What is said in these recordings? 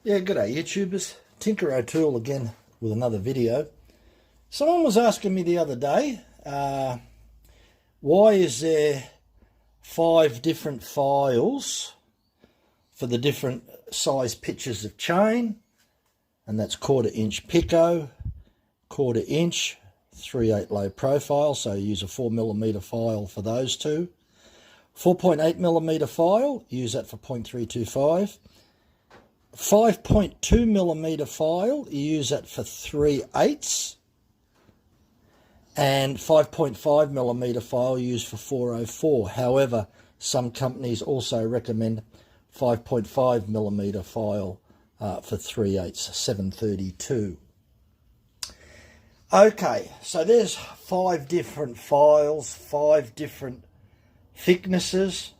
Yeah, g'day YouTubers. Tinker O'Toole again with another video. Someone was asking me the other day, why is there 5 different files for the different size pitches of chain? And that's 1/4 inch Pico, 1/4 inch, 3/8 low profile, so you use a 4mm file for those two. 4.8mm file, use that for 0.325. 5.2mm file, you use that for 3/8. And 5.5mm file used for 404. However, some companies also recommend 5.5mm file for 3/8, 732. Okay, so there's 5 different files, 5 different thicknesses.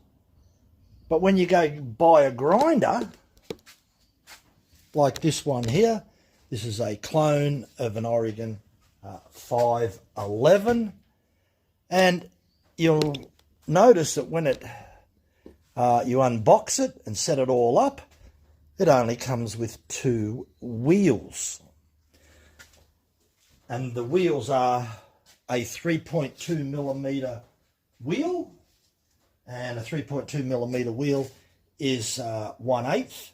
But when you go buy a grinder, like this one here, this is a clone of an Oregon 511, and you'll notice that when you unbox it and set it all up, it only comes with 2 wheels, and the wheels are a 3.2mm wheel, and a 3.2mm wheel is 1/8,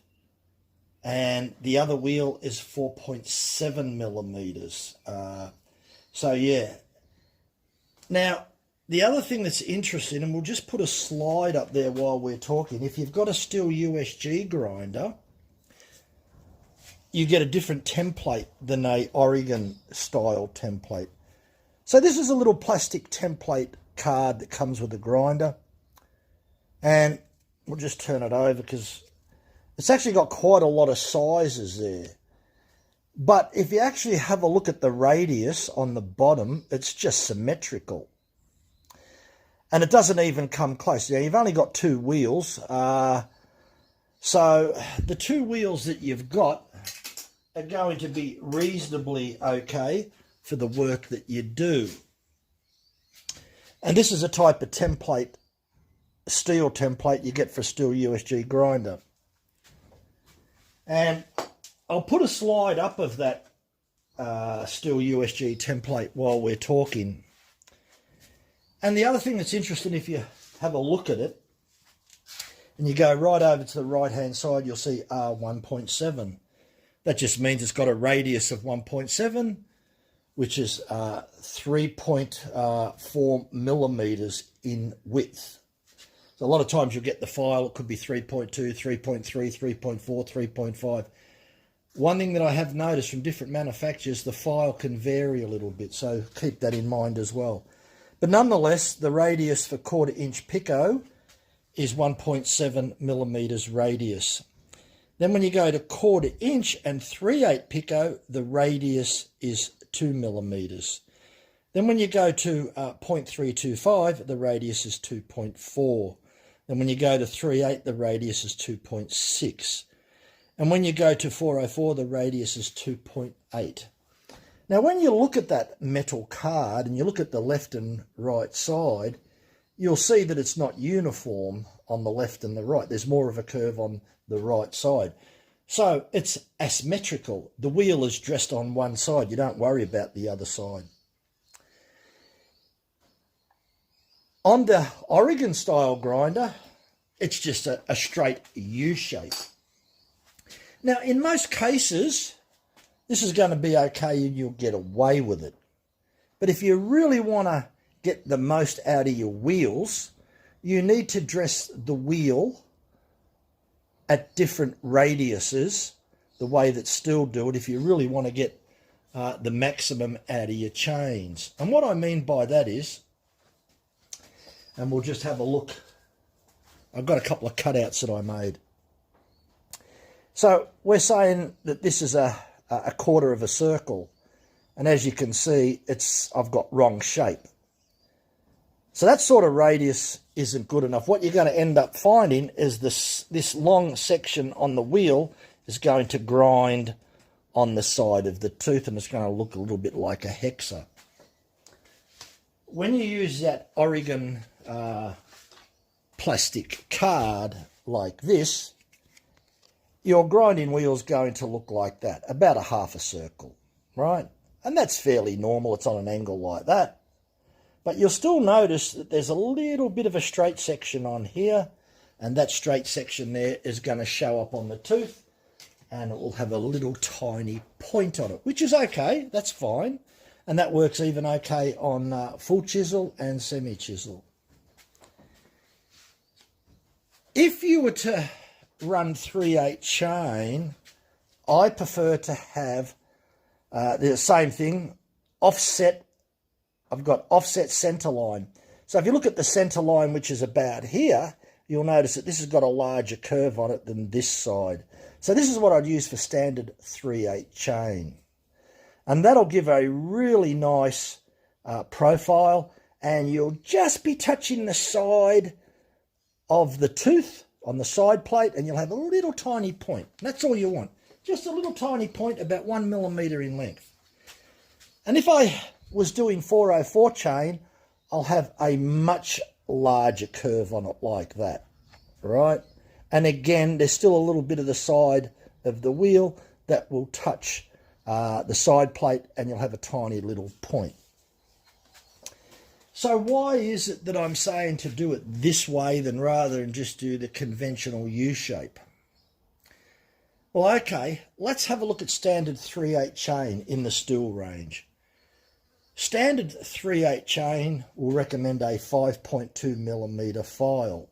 and the other wheel is 4.7mm. So yeah. Now, the other thing that's interesting, and we'll just put a slide up there while we're talking, if you've got a Stihl USG grinder, you get a different template than a Oregon style template. So this is a little plastic template card that comes with the grinder, and we'll just turn it over because it's actually got quite a lot of sizes there. But if you actually have a look at the radius on the bottom, it's just symmetrical. And it doesn't even come close. Now, you've only got 2 wheels. So the 2 wheels that you've got are going to be reasonably okay for the work that you do. And this is a type of template, steel template you get for a Stihl USG grinder. And I'll put a slide up of that Stihl USG template while we're talking. And the other thing that's interesting, if you have a look at it, and you go right over to the right-hand side, you'll see R1.7. That just means it's got a radius of 1.7, which is 3.4mm in width. So a lot of times you'll get the file, it could be 3.2, 3.3, 3.4, 3.5. One thing that I have noticed from different manufacturers, the file can vary a little bit, so keep that in mind as well. But nonetheless, the radius for 1/4 inch Pico is 1.7mm radius. Then when you go to 1/4 inch and 3/8 Pico, the radius is 2mm. Then when you go to 0.325, the radius is 2.4. Then when you go to 3/8, the radius is 2.6. And when you go to 404, the radius is 2.8. Now, when you look at that metal card and you look at the left and right side, you'll see that it's not uniform on the left and the right. There's more of a curve on the right side. So it's asymmetrical. The wheel is dressed on one side. You don't worry about the other side. On the Oregon style grinder, it's just a straight U shape. Now, in most cases, this is going to be okay and you'll get away with it. But if you really want to get the most out of your wheels, you need to dress the wheel at different radiuses, the way that Stihl do it, if you really want to get the maximum out of your chains. And what I mean by that is, and we'll just have a look, I've got a couple of cutouts that I made. So we're saying that this is a 1/4 of a circle, and as you can see, I've got wrong shape. So that sort of radius isn't good enough. What you're going to end up finding is this long section on the wheel is going to grind on the side of the tooth, and it's going to look a little bit like a hexa. When you use that Oregon plastic card like this, your grinding wheel's going to look like that, about a half a circle, right? And that's fairly normal. It's on an angle like that. But you'll still notice that there's a little bit of a straight section on here, and that straight section there is going to show up on the tooth, and it will have a little tiny point on it, which is okay. That's fine. And that works even okay on full chisel and semi-chisel. If you were to run 3/8 chain, I prefer to have the same thing, offset. I've got offset center line. So if you look at the center line, which is about here, you'll notice that this has got a larger curve on it than this side. So this is what I'd use for standard 3/8 chain. And that'll give a really nice profile, and you'll just be touching the side of the tooth on the side plate, and you'll have a little tiny point. That's all you want. Just a little tiny point about 1 millimeter in length. And if I was doing 404 chain, I'll have a much larger curve on it like that, right? And again, there's still a little bit of the side of the wheel that will touch the side plate, and you'll have a tiny little point. So why is it that I'm saying to do it this way than rather than just do the conventional U shape? Well, okay, let's have a look at standard 3/8 chain in the Stihl range. Standard 3/8 chain will recommend a 5.2 millimeter file,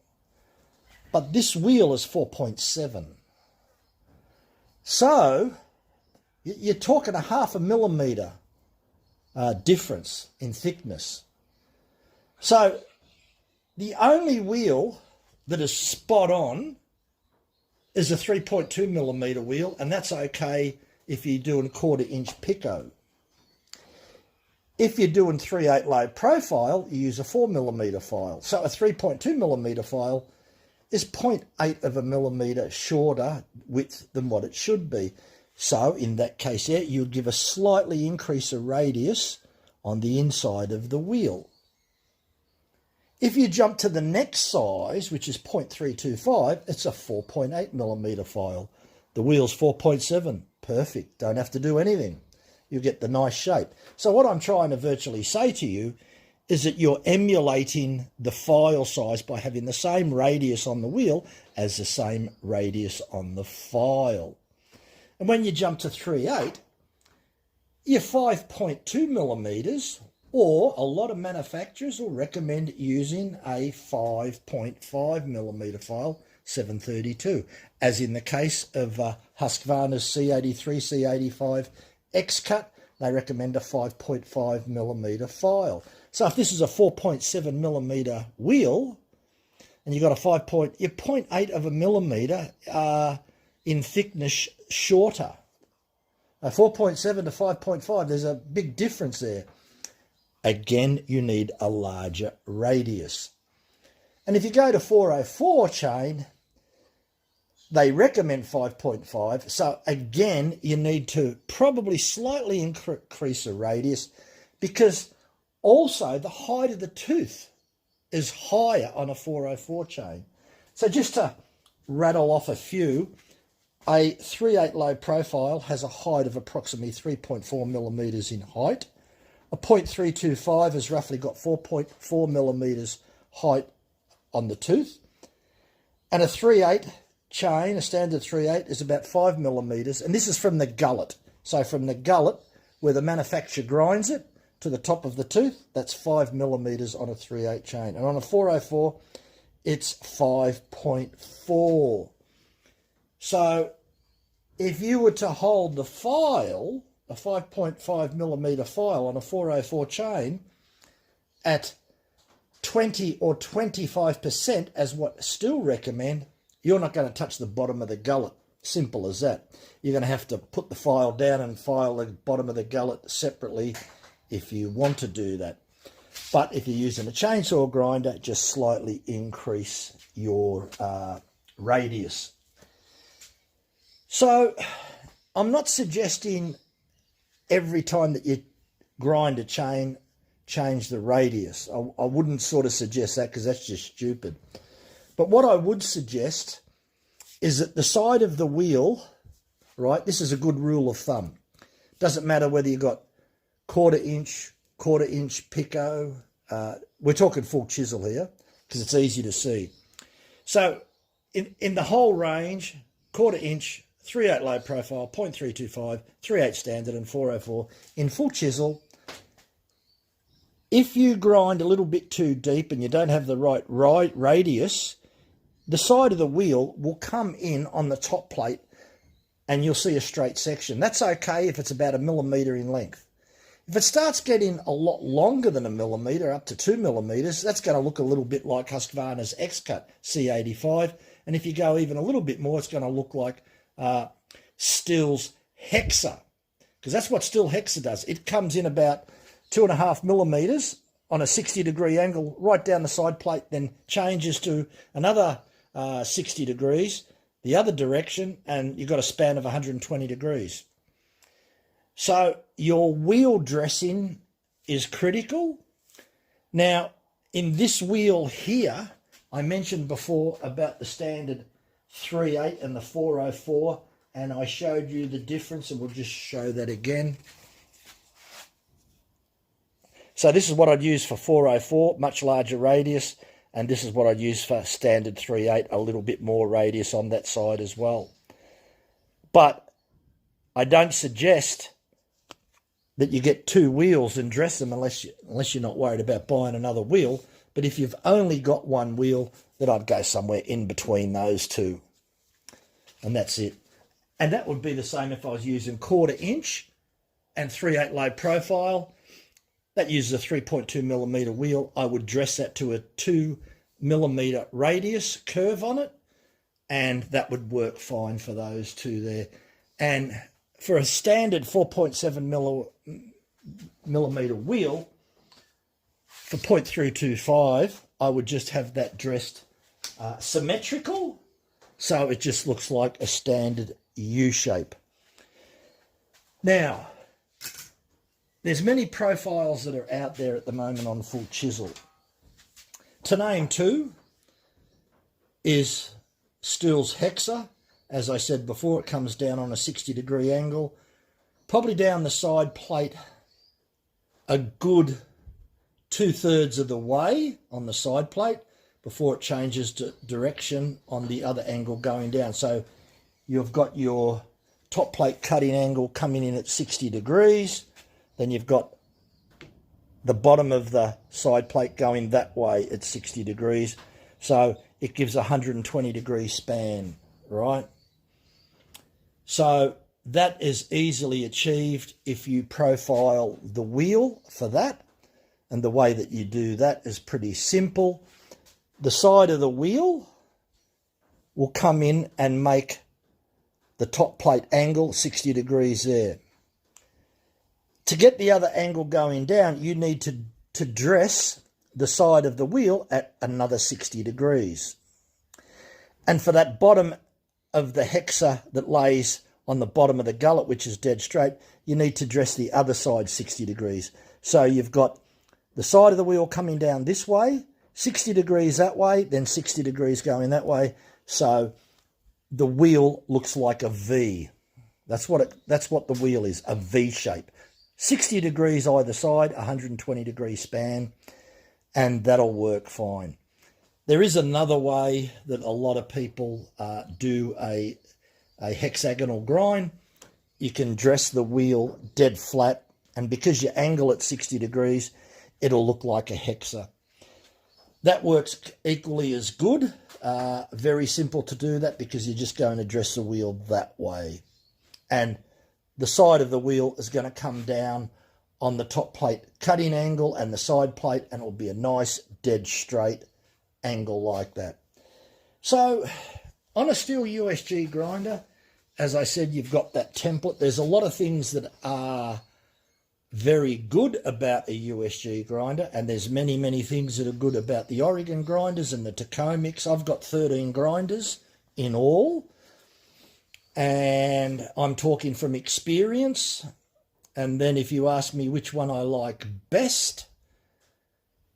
but this wheel is 4.7. So you're talking a half a millimeter difference in thickness. So the only wheel that is spot on is a 3.2 millimeter wheel, and that's okay if you're doing 1/4 inch pico. If you're doing 3/8 low profile, you use a 4 millimeter file. So a 3.2 millimeter file is 0.8 of a millimeter shorter width than what it should be. So in that case there, you'll give a slightly increase of radius on the inside of the wheel. If you jump to the next size, which is 0.325, it's a 4.8 millimeter file. The wheel's 4.7. Perfect. Don't have to do anything. You get the nice shape. So what I'm trying to virtually say to you is that you're emulating the file size by having the same radius on the wheel as the same radius on the file. And when you jump to 3/8, you're 5.2 millimeters, or a lot of manufacturers will recommend using a 5.5 millimeter file, 732, as in the case of Husqvarna's C83, C85 X-Cut, they recommend a 5.5 millimeter file. So if this is a 4.7 millimeter wheel, and you've got you're 0.8 of a millimeter in thickness shorter. 4.7 to 5.5, there's a big difference there. Again, you need a larger radius. And if you go to 404 chain, they recommend 5.5. So again, you need to probably slightly increase the radius, because also the height of the tooth is higher on a 404 chain. So just to rattle off a few, a 3/8 low profile has a height of approximately 3.4 millimeters in height. A 0.325 has roughly got 4.4 millimeters height on the tooth. And a 3/8 chain, a standard 3/8, is about 5 millimeters. And this is from the gullet. So from the gullet, where the manufacturer grinds it, to the top of the tooth, that's 5 millimeters on a 3/8 chain. And on a 404, it's 5.4. So if you were to hold the file, a 5.5 millimeter file on a 404 chain, at 20 or 25% as what Stihl recommend, you're not going to touch the bottom of the gullet. Simple as that. You're going to have to put the file down and file the bottom of the gullet separately if you want to do that. But if you're using a chainsaw grinder, just slightly increase your radius. So I'm not suggesting every time that you grind a chain, change the radius. I wouldn't sort of suggest that, because that's just stupid. But what I would suggest is that the side of the wheel, right, this is a good rule of thumb. Doesn't matter whether you've got quarter inch Pico. We're talking full chisel here because it's easy to see. So in the whole range, quarter inch, 3/8 low profile, 0.325, 3/8 standard and 404 in full chisel. If you grind a little bit too deep and you don't have the right radius, the side of the wheel will come in on the top plate and you'll see a straight section. That's okay if it's about 1 millimetre in length. If it starts getting a lot longer than 1 millimetre, up to 2 millimetres, that's going to look a little bit like Husqvarna's X-Cut C85. And if you go even a little bit more, it's going to look like Still's Hexa, because that's what Stihl Hexa does. It comes in about 2.5 millimetres on a 60-degree angle right down the side plate, then changes to another 60 degrees the other direction, and you've got a span of 120 degrees. So your wheel dressing is critical. Now, in this wheel here, I mentioned before about the standard 3/8 and the 404, and I showed you the difference, and we'll just show that again. So this is what I'd use for 404, much larger radius, and this is what I'd use for standard 3/8, a little bit more radius on that side as well. But I don't suggest that you get 2 wheels and dress them unless you're not worried about buying another wheel. But if you've only got 1 wheel, then I'd go somewhere in between those 2. And that's it. And that would be the same if I was using quarter inch and 3/8 low profile. That uses a 3.2 millimetre wheel. I would dress that to a 2 millimetre radius curve on it, and that would work fine for those 2 there. And for a standard 4.7 millimetre wheel, for 0.325, I would just have that dressed symmetrical, so it just looks like a standard U shape. Now, there's many profiles that are out there at the moment on full chisel. To name 2 is Stihl's Hexa. As I said before, it comes down on a 60-degree angle, probably down the side plate a good 2/3 of the way on the side plate before it changes to direction on the other angle going down. So you've got your top plate cutting angle coming in at 60 degrees. Then you've got the bottom of the side plate going that way at 60 degrees. So it gives a 120 degree span, right? So that is easily achieved if you profile the wheel for that. And the way that you do that is pretty simple. The side of the wheel will come in and make the top plate angle 60 degrees there. To get the other angle going down, you need to dress the side of the wheel at another 60 degrees. And for that bottom of the Hexa that lays on the bottom of the gullet, which is dead straight, you need to dress the other side 60 degrees. So you've got the side of the wheel coming down this way, 60 degrees that way, then 60 degrees going that way. So the wheel looks like a V. That's what the wheel is, a V shape. 60 degrees either side, 120 degree span, and that'll work fine. There is another way that a lot of people do a hexagonal grind. You can dress the wheel dead flat, and because you angle at 60 degrees, it'll look like a Hexa. That works equally as good. Very simple to do that because you're just going to dress the wheel that way. And the side of the wheel is going to come down on the top plate cutting angle and the side plate, and it'll be a nice dead straight angle like that. So on a Stihl USG grinder, as I said, you've got that template. There's a lot of things that are very good about a USG grinder, and there's many, many things that are good about the Oregon grinders and the Tecomix. I've got 13 grinders in all, and I'm talking from experience. And then if you ask me which one I like best,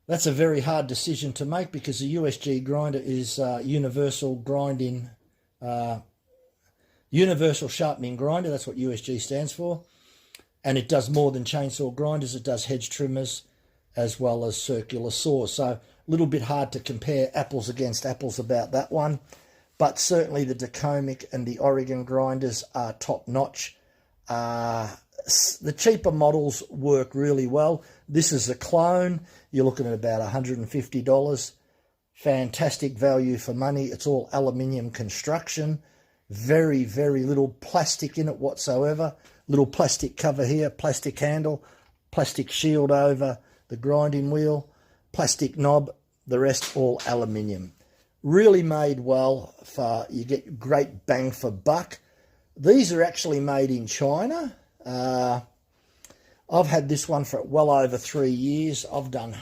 that's a very hard decision to make because the USG grinder is universal grinding Universal Sharpening Grinder, that's what USG stands for. And it does more than chainsaw grinders. It does hedge trimmers as well as circular saws. So a little bit hard to compare apples against apples about that one. But certainly the Dacomic and the Oregon grinders are top notch. The cheaper models work really well. This is a clone. You're looking at about $150. Fantastic value for money. It's all aluminium construction. Very, very little plastic in it whatsoever. Little plastic cover here, plastic handle, plastic shield over the grinding wheel, plastic knob, the rest all aluminium. Really made well, you get great bang for buck. These are actually made in China. I've had this one for well over 3 years. I've done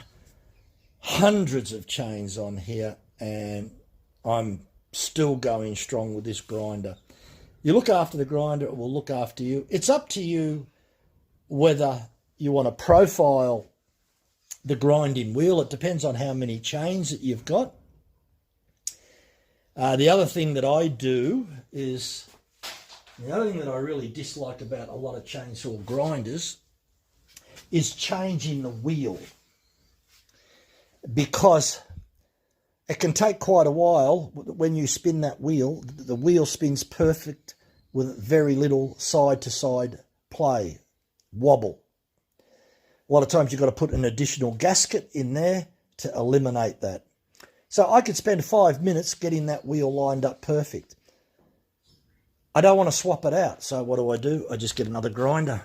hundreds of chains on here and I'm still going strong with this grinder. You look after the grinder, it will look after you. It's up to you whether you want to profile the grinding wheel. It depends on how many chains that you've got. The other thing that I do is, the other thing that I really dislike about a lot of chainsaw grinders is changing the wheel, because it can take quite a while. When you spin that wheel, the wheel spins perfect with very little side-to-side play, wobble. A lot of times you've got to put an additional gasket in there to eliminate that. So I could spend 5 minutes getting that wheel lined up perfect. I don't want to swap it out, so what do? I just get another grinder.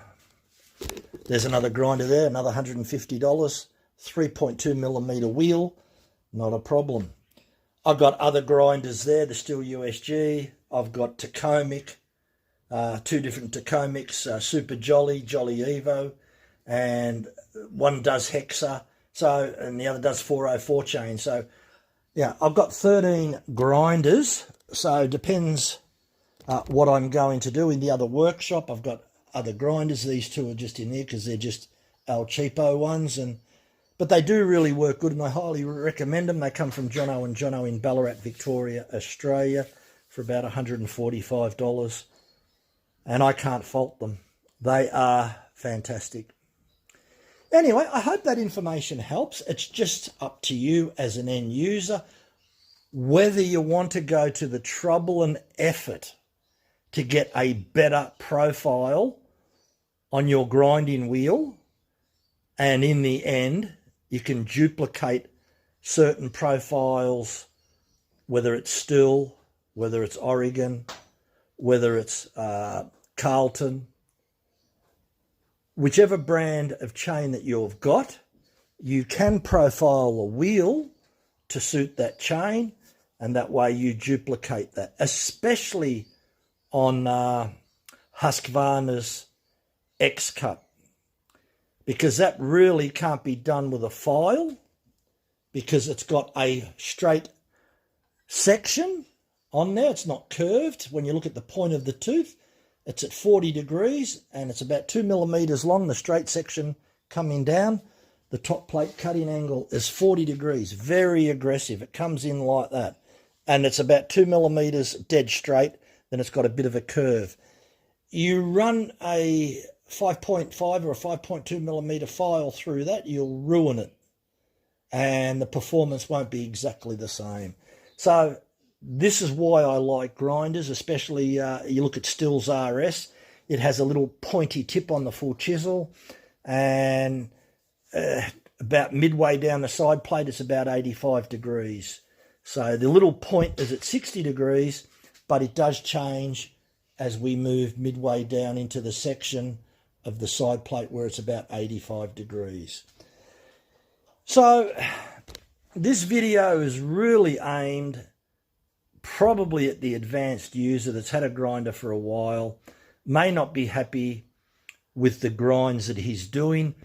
There's another grinder there, another $150, 3.2 millimeter wheel, not a problem. I've got other grinders there, the Stihl USG. I've got Dacomic, 2 different Dacomics, Super Jolly, Jolly Evo, and one does Hexa, so, and the other does 404 chain. So yeah, I've got 13 grinders, so depends what I'm going to do. In the other workshop, I've got other grinders. These 2 are just in there because they're just El Cheapo ones, but they do really work good, and I highly recommend them. They come from Jono and Jono in Ballarat, Victoria, Australia, for about $145, and I can't fault them. They are fantastic. Anyway, I hope that information helps. It's just up to you as an end user whether you want to go to the trouble and effort to get a better profile on your grinding wheel, and in the end you can duplicate certain profiles, whether it's Stihl, whether it's Oregon, whether it's Carlton, whichever brand of chain that you've got, you can profile a wheel to suit that chain, and that way you duplicate that, especially on Husqvarna's X-Cut, because that really can't be done with a file, because it's got a straight section on there. It's not curved. When you look at the point of the tooth, it's at 40 degrees and it's about 2 millimeters long, the straight section coming down. The top plate cutting angle is 40 degrees, very aggressive. It comes in like that, and it's about 2 millimeters dead straight. Then it's got a bit of a curve. You run a 5.5 or a 5.2 millimeter file through that, you'll ruin it, and the performance won't be exactly the same. So this is why I like grinders, especially you look at Stihl's RS. It has a little pointy tip on the full chisel, and about midway down the side plate, it's about 85 degrees. So the little point is at 60 degrees, but it does change as we move midway down into the section of the side plate where it's about 85 degrees. So this video is really aimed probably at the advanced user that's had a grinder for a while, may not be happy with the grinds that he's doing.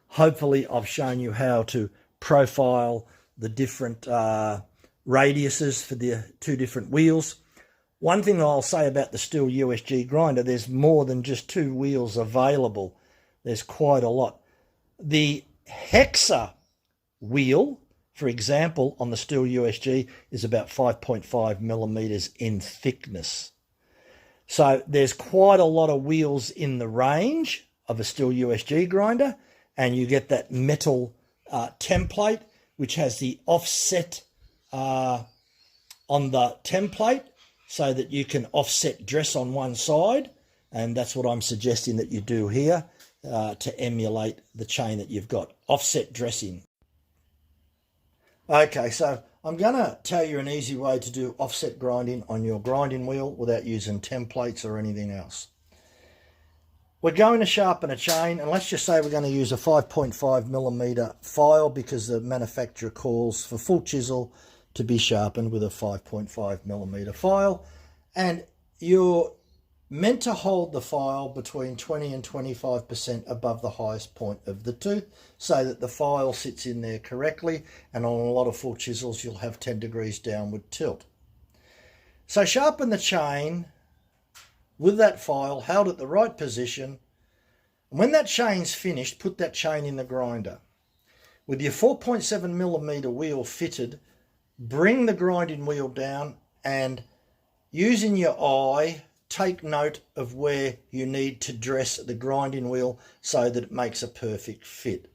Hopefully I've shown you how to profile the different radiuses for the 2 different wheels. One thing I'll say about the Stihl USG grinder, there's more than just 2 wheels available. There's quite a lot. The Hexa wheel for example, on the Stihl USG is about 5.5 millimeters in thickness. So there's quite a lot of wheels in the range of a Stihl USG grinder, and you get that metal template, which has the offset on the template so that you can offset dress on one side. And that's what I'm suggesting that you do here to emulate the chain that you've got. Offset dressing. Okay, so I'm going to tell you an easy way to do offset grinding on your grinding wheel without using templates or anything else. We're going to sharpen a chain, and let's just say we're going to use a 5.5 millimeter file because the manufacturer calls for full chisel to be sharpened with a 5.5 millimeter file. And you're meant to hold the file between 20 and 25% above the highest point of the tooth so that the file sits in there correctly, and on a lot of full chisels you'll have 10 degrees downward tilt. So sharpen the chain with that file held at the right position. And when that chain's finished, put that chain in the grinder. With your 4.7 millimeter wheel fitted, bring the grinding wheel down and using your eye, take note of where you need to dress the grinding wheel so that it makes a perfect fit.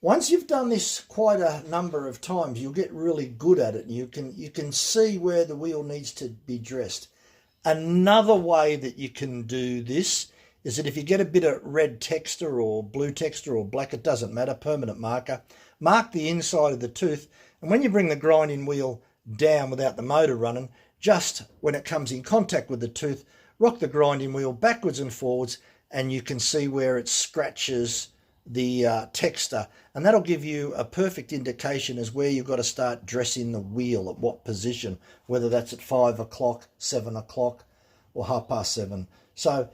Once you've done this quite a number of times, you'll get really good at it. You can see where the wheel needs to be dressed. Another way that you can do this is that if you get a bit of red texture or blue texture or black, it doesn't matter, permanent marker, mark the inside of the tooth, and when you bring the grinding wheel down without the motor running, just when it comes in contact with the tooth, rock the grinding wheel backwards and forwards, and you can see where it scratches the texture, and that'll give you a perfect indication as where you've got to start dressing the wheel, at what position, whether that's at 5 o'clock, 7 o'clock, or 7:30. So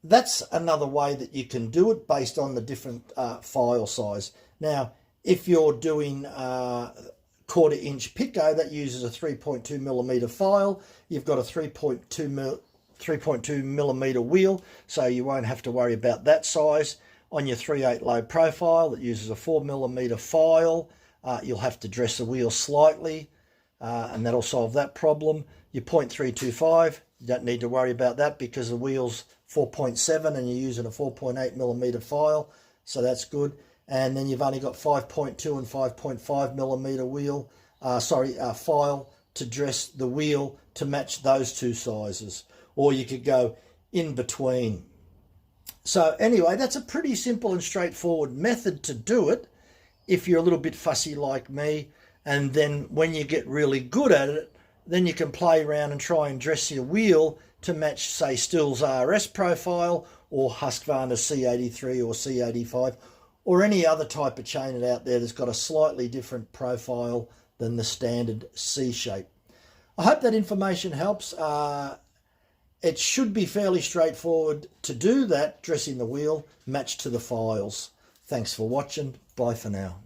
that's another way that you can do it based on the different file size. Now, if you're doing 1/4 inch Pitco, that uses a 3.2 millimeter file. You've got a 3.2 millimeter wheel, so you won't have to worry about that size. On your 3/8 low profile that uses a 4 millimeter file, you'll have to dress the wheel slightly, and that'll solve that problem. Your 0.325, you don't need to worry about that because the wheel's 4.7 and you're using a 4.8 millimeter file, so that's good. And then you've only got 5.2 and 5.5 millimeter wheel, file to dress the wheel to match those two sizes, or you could go in between. So anyway, that's a pretty simple and straightforward method to do it if you're a little bit fussy like me. And then when you get really good at it, then you can play around and try and dress your wheel to match, say, Stihl's RS profile or Husqvarna C83 or C85 or any other type of chain out there that's got a slightly different profile than the standard C shape. I hope that information helps. It should be fairly straightforward to do that, dressing the wheel, matched to the files. Thanks for watching. Bye for now.